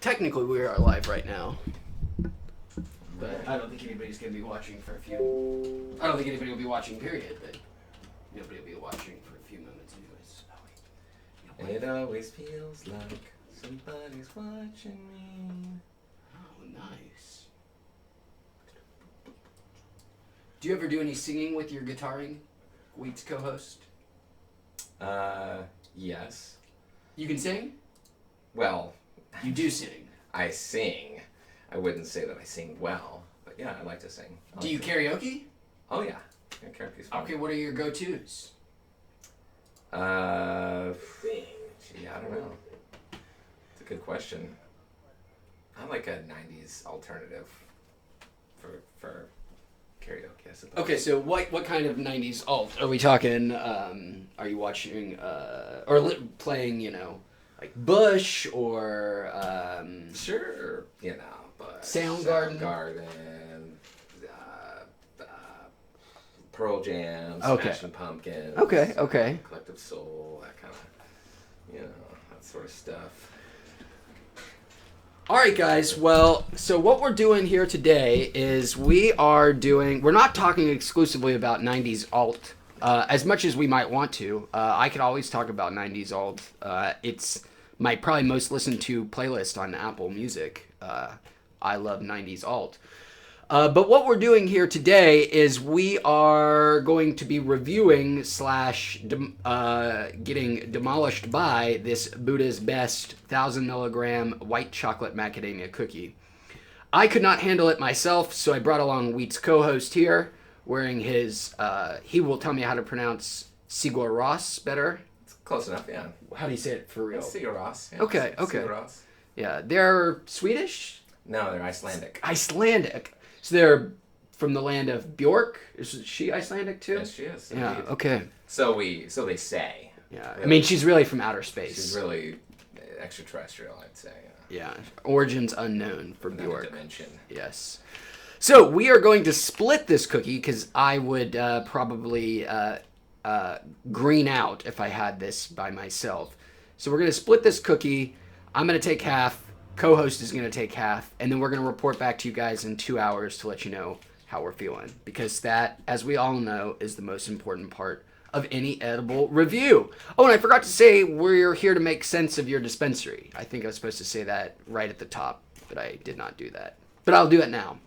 Technically, we are live right now. But I don't think anybody's going to be watching for a few... I don't think anybody will be watching, period, but nobody will be watching for a few moments anyways. Oh, wait. It always feels like somebody's watching me. Oh, nice. Do you ever do any singing with your guitaring, Wheat's co-host? Yes. You can sing? Well... You do sing. I sing. I wouldn't say that I sing well, but yeah, I like to sing. Do you karaoke? Oh yeah, karaoke's fun. Okay, what are your go-tos? Gee, I don't know. It's a good question. I like a 90s alternative for karaoke, I suppose. Okay, so what kind of 90s alt? Are we talking, are you watching, playing, like Bush or... Sure, but... Soundgarden, Pearl Jam, Okay. Smashing Pumpkins. Okay. Collective Soul, that kind of, that sort of stuff. All right, guys. Well, so what we're doing here today is we're not talking exclusively about 90s alt, as much as we might want to. I could always talk about 90s alt. It's my probably most listened to playlist on Apple Music. I love 90s alt. But what we're doing here today is we are going to be reviewing / getting demolished by this Buddha's Best 1,000 milligram white chocolate macadamia cookie. I could not handle it myself, so I brought along Wheat's co-host here, wearing his, he will tell me how to pronounce Sigur Rós better. It's close enough, yeah. How do you say it for real? Sigur Rós. Yeah. Okay. Sigur Rós. Yeah, they're Swedish? No, they're Icelandic. Icelandic. So they're from the land of Bjork. Is she Icelandic too? Yes, she is. Yeah. Indeed. Okay. So they say. Yeah. Really. I mean, she's really from outer space. She's really extraterrestrial, I'd say. Yeah. Origins unknown for Another Bjork. dimension. Yes. So we are going to split this cookie because I would probably green out if I had this by myself. So we're going to split this cookie. I'm going to take half. Co-host is going to take half, and then we're going to report back to you guys in 2 hours to let you know how we're feeling, because that, as we all know, is the most important part of any edible review. Oh, and I forgot to say, we're here to make sense of your dispensary. I think I was supposed to say that right at the top, but I did not do that. But I'll do it now.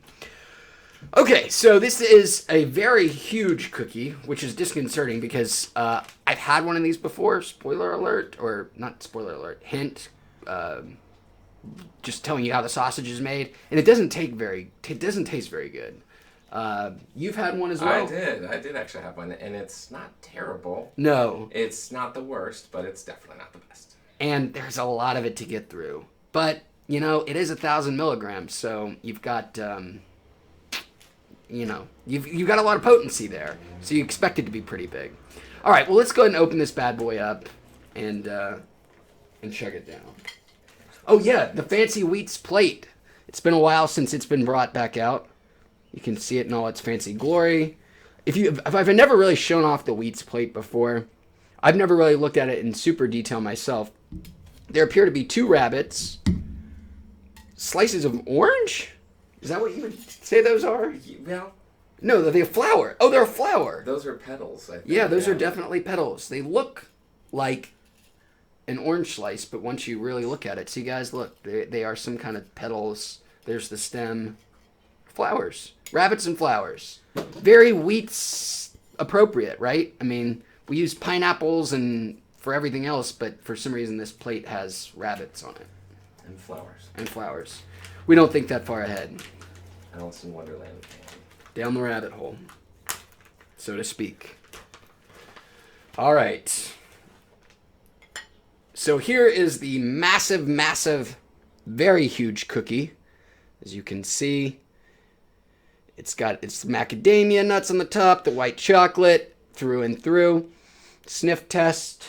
Okay, so this is a very huge cookie, which is disconcerting because I've had one of these before. Spoiler alert, or not spoiler alert, hint. Just telling you how the sausage is made, and it doesn't taste very good. You've had one as well? I did actually have one, and it's not terrible. No. It's not the worst, but it's definitely not the best. And there's a lot of it to get through. But, it is 1,000 milligrams, so you've got, you've got a lot of potency there. So you expect it to be pretty big. All right, well, let's go ahead and open this bad boy up and check it down. Oh, yeah, the fancy Wheat's plate. It's been a while since it's been brought back out. You can see it in all its fancy glory. If I've never really shown off the Wheat's plate before, I've never really looked at it in super detail myself. There appear to be 2 rabbits, slices of orange? Is that what you would say those are? Well, no, they're a flower. Oh, they're a flower. Those are petals, I think. Yeah, those are definitely petals. They look like an orange slice, but once you really look at it, see guys, look, they are some kind of petals. There's the stem. Flowers. Rabbits and flowers. Very Wheat's appropriate, right? I mean, we use pineapples and for everything else, but for some reason this plate has rabbits on it. And flowers. We don't think that far ahead. Alice in Wonderland. Down the rabbit hole, so to speak. All right. So here is the massive, very huge cookie. As you can see, it's got its macadamia nuts on the top, the white chocolate through and through. Sniff test.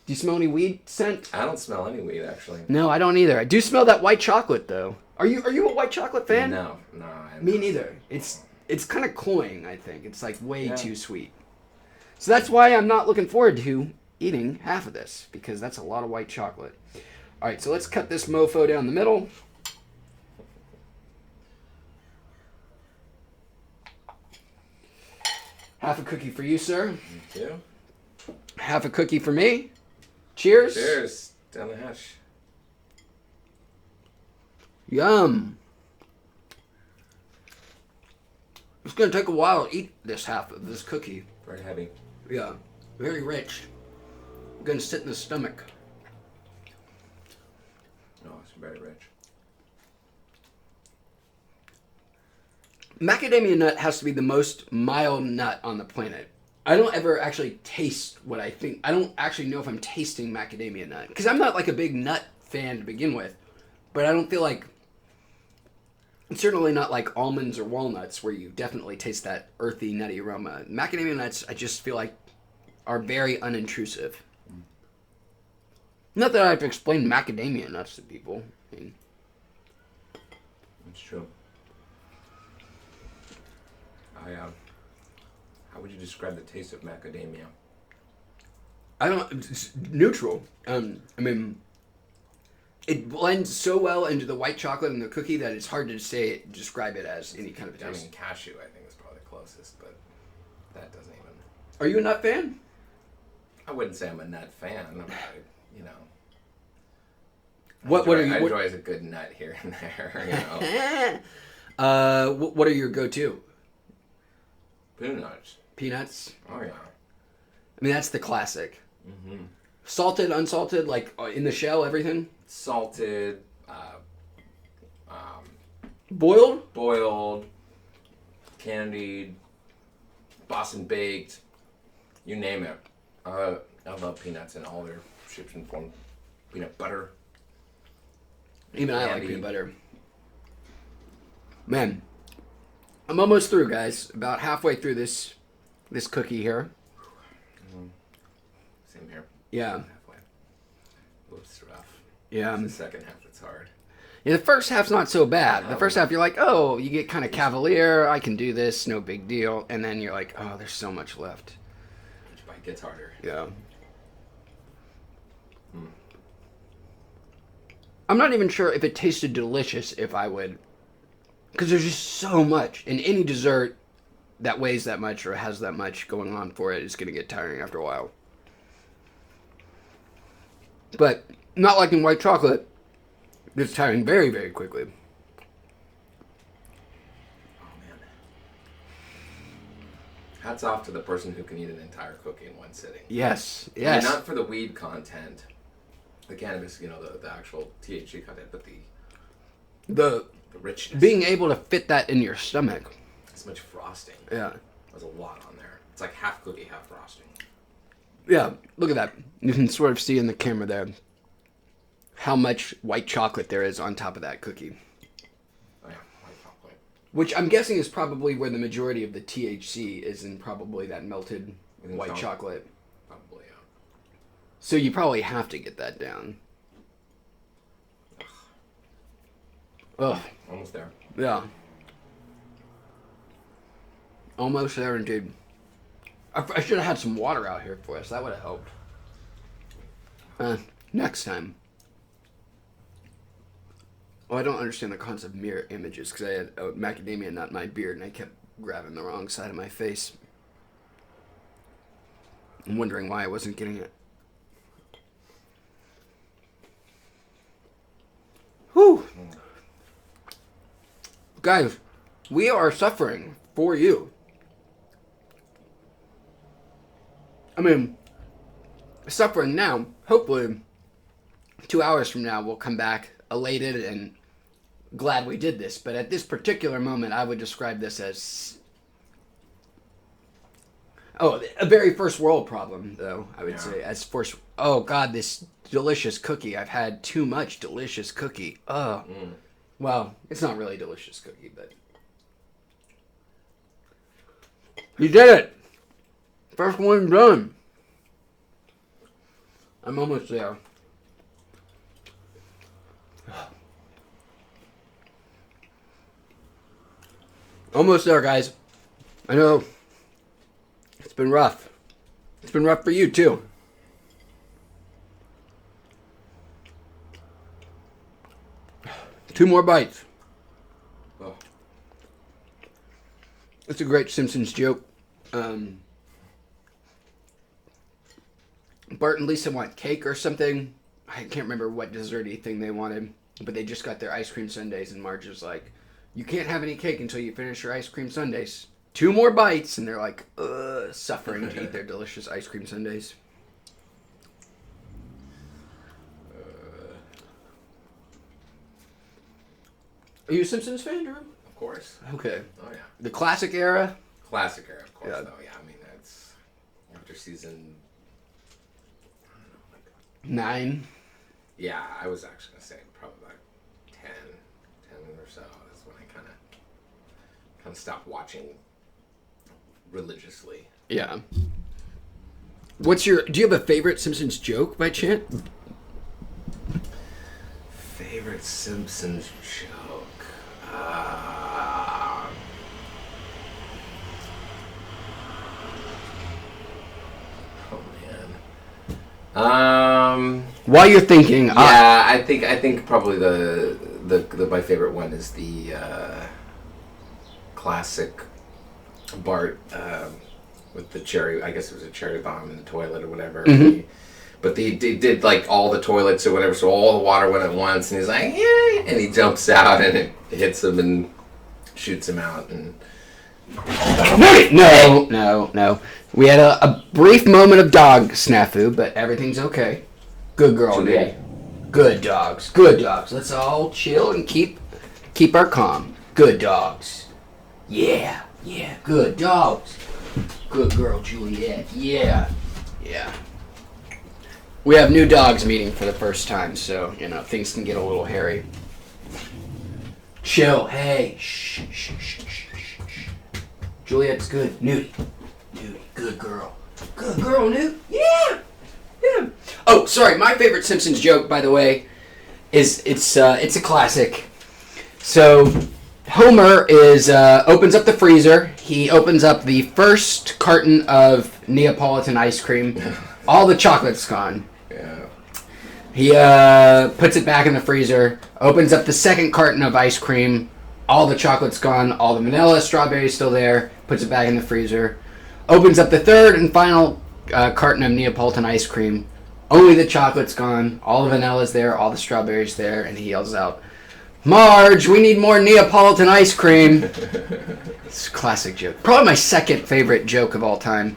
Do you smell any weed scent? I don't smell any weed, actually. No, I don't either. I do smell that white chocolate, though. Are you a white chocolate fan? No. Me neither. It's kind of cloying, I think. It's like way too sweet. So that's why I'm not looking forward to eating half of this, because that's a lot of white chocolate. All right, so let's cut this mofo down the middle. Half a cookie for you, sir. Thank you. Half a cookie for me. Cheers. Cheers. Down the hatch. Yum. It's going to take a while to eat this half of this cookie. Very heavy. Yeah. Very rich. Going to sit in the stomach. Oh, it's very rich. Macadamia nut has to be the most mild nut on the planet. I don't ever actually taste what I think. I don't actually know if I'm tasting macadamia nut. Because I'm not like a big nut fan to begin with. But I don't feel like... It's certainly not like almonds or walnuts where you definitely taste that earthy, nutty aroma. Macadamia nuts, I just feel like, are very unintrusive. Not that I have to explain macadamia nuts to people. I mean, It's true. How would you describe the taste of macadamia? I don't... It's neutral. I mean... It blends so well into the white chocolate and the cookie that it's hard to describe it as any kind of I taste. mean, cashew, I think, is probably the closest, but that doesn't even... Are you a nut fan? I wouldn't say I'm a nut fan. You know... What are you... I enjoy a good nut here and there, you know. What are your go-to? Peanuts. Peanuts? Oh, yeah. I mean, that's the classic. Mm-hmm. Salted, unsalted, like in the shell, everything? Salted, Boiled? boiled, candied, Boston baked, you name it. I love peanuts in all their shapes and forms. Peanut butter. Even I like Candy. peanut butter. Man, I'm almost through, guys. About halfway through this cookie here. Same here. Yeah. Halfway. It's rough. Yeah. It's the second half that's hard. Yeah, the first half's not so bad. The first half, you're like, oh, you get kind of cavalier. I can do this, no big deal. And then you're like, oh, there's so much left. Each bite gets harder. Yeah. I'm not even sure if it tasted delicious if I would. Because there's just so much. And any dessert that weighs that much or has that much going on for it is going to get tiring after a while. But not like in white chocolate. It's tiring very, very quickly. Oh, man. Hats off to the person who can eat an entire cookie in one sitting. Yes, I yes. mean, not for the weed content, the cannabis, you know, the actual THC content, but The the richness. being able to fit that in your stomach. It's much frosting. Yeah. There's a lot on there. It's like half cookie, half frosting. Yeah, look at that. You can sort of see in the camera there how much white chocolate there is on top of that cookie. Oh, yeah, white chocolate. Which I'm guessing is probably where the majority of the THC is in probably that melted You think white so? chocolate. Probably, yeah. So you probably have to get that down. Ugh. Almost there. Yeah. Almost there indeed. I should have had some water out here for us. That would have helped. Next time. Well, I don't understand the concept of mirror images because I had a macadamia nut in my beard and I kept grabbing the wrong side of my face. I'm wondering why I wasn't getting it. Whew. Guys, we are suffering for you. I mean, suffering now. Hopefully, 2 hours from now, we'll come back elated and glad we did this. But at this particular moment, I would describe this as... Oh, a very first world problem, though, I would say. As first... Oh, God, this delicious cookie. I've had too much delicious cookie. Oh. Well, it's not really delicious cookie, but... You did it! First one done. I'm almost there. Almost there, guys. I know. It's been rough. It's been rough for you, too. 2 more bites. Oh. It's a great Simpsons joke. Bart and Lisa want cake or something. I can't remember what desserty thing they wanted, but they just got their ice cream sundaes, and Marge was like, "You can't have any cake until you finish your ice cream sundaes. 2 more bites," and they're like, suffering to eat their delicious ice cream sundaes. Are you a Simpsons fan, Drew? Of course. Okay. Oh, yeah. The classic era? Classic era, of course, Yeah. though. Yeah, I mean, that's after season... I don't know, like... 9. Yeah, I was actually going to say probably like 10 or so. That's when I kind of stopped watching religiously. Yeah. Do you have a favorite Simpsons joke by chance? Favorite Simpsons joke? Oh man. While you're thinking, yeah, I think probably the my favorite one is the classic Bart with the cherry. I guess it was a cherry bomb in the toilet or whatever. Mm-hmm. But they did like all the toilets or whatever, so all the water went at once, and he's like, "Yeah!" And he jumps out, and it hits him and shoots him out. And No. We had a brief moment of dog snafu, but everything's okay. Good girl, Juliet. Good dogs. Let's all chill and keep our calm. Good dogs. Yeah. Good dogs. Good girl, Juliet. Yeah. We have new dogs meeting for the first time, so, things can get a little hairy. Chill. Hey. Shh. Juliet's good. Nudie. Good girl. Good girl, Newt. Yeah. Oh, sorry. My favorite Simpsons joke, by the way, is it's a classic. So Homer opens up the freezer. He opens up the first carton of Neapolitan ice cream. All the chocolate's gone. yeah, He puts it back in the freezer. Opens up the second carton of ice cream. All the chocolate's gone. All the vanilla, strawberry's still there. Puts it back in the freezer. Opens up the third and final carton of Neapolitan ice cream. Only the chocolate's gone. All the vanilla's there. All the strawberry's there. And he yells out, "Marge, we need more Neapolitan ice cream." It's a classic joke. Probably my second favorite joke of all time.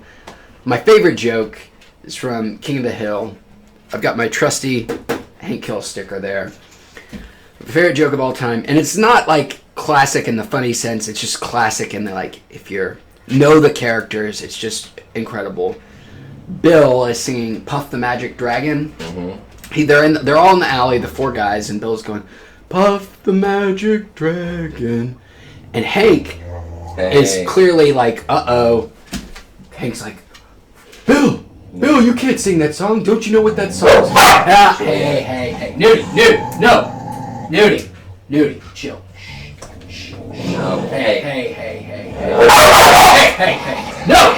My favorite joke is from King of the Hill. I've got my trusty Hank Hill sticker there. Favorite joke of all time. And it's not like classic in the funny sense. It's just classic in the, like, if you know the characters, it's just incredible. Bill is singing Puff the Magic Dragon. Mm-hmm. They're all in the alley, the 4 guys, and Bill's going, "Puff the Magic Dragon." And Hank is clearly like, uh-oh. Hank's like, Bill, you can't sing that song. Don't you know what that song is? Hey. Nudie, chill. Shh. No. Hey. No.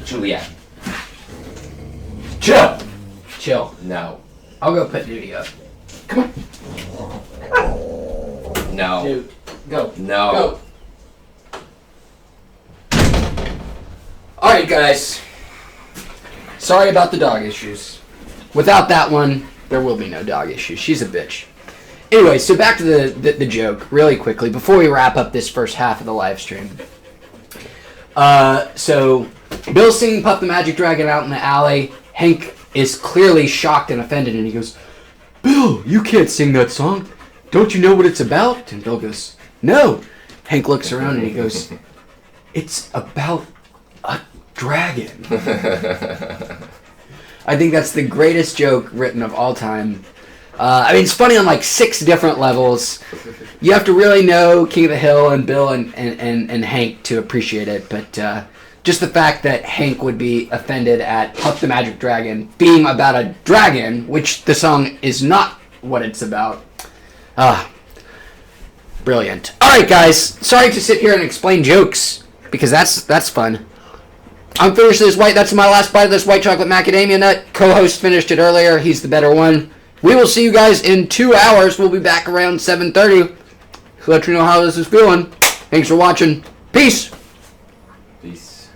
Juliet. Chill. No. I'll go put Nudie up. Come on. No. Dude, go. No. Go. Alright, guys. Sorry about the dog issues. Without that one, there will be no dog issues. She's a bitch. Anyway, so back to the joke, really quickly, before we wrap up this first half of the live stream. So, Bill's singing Puff the Magic Dragon out in the alley. Hank is clearly shocked and offended, and he goes, "Bill, you can't sing that song. Don't you know what it's about?" And Bill goes, "No." Hank looks around and he goes, "It's about a dragon." I think that's the greatest joke written of all time. It's funny on like 6 different levels. You have to really know King of the Hill and Bill and Hank to appreciate it. But just the fact that Hank would be offended at Puff the Magic Dragon being about a dragon, which the song is not what it's about. Brilliant. Alright, guys. Sorry to sit here and explain jokes, because that's fun. I'm finished this that's my last bite of this white chocolate macadamia nut. Co-host finished it earlier. He's the better one. We will see you guys in 2 hours. We'll be back around 7:30 to let you know how this is feeling. Thanks for watching. Peace. Peace.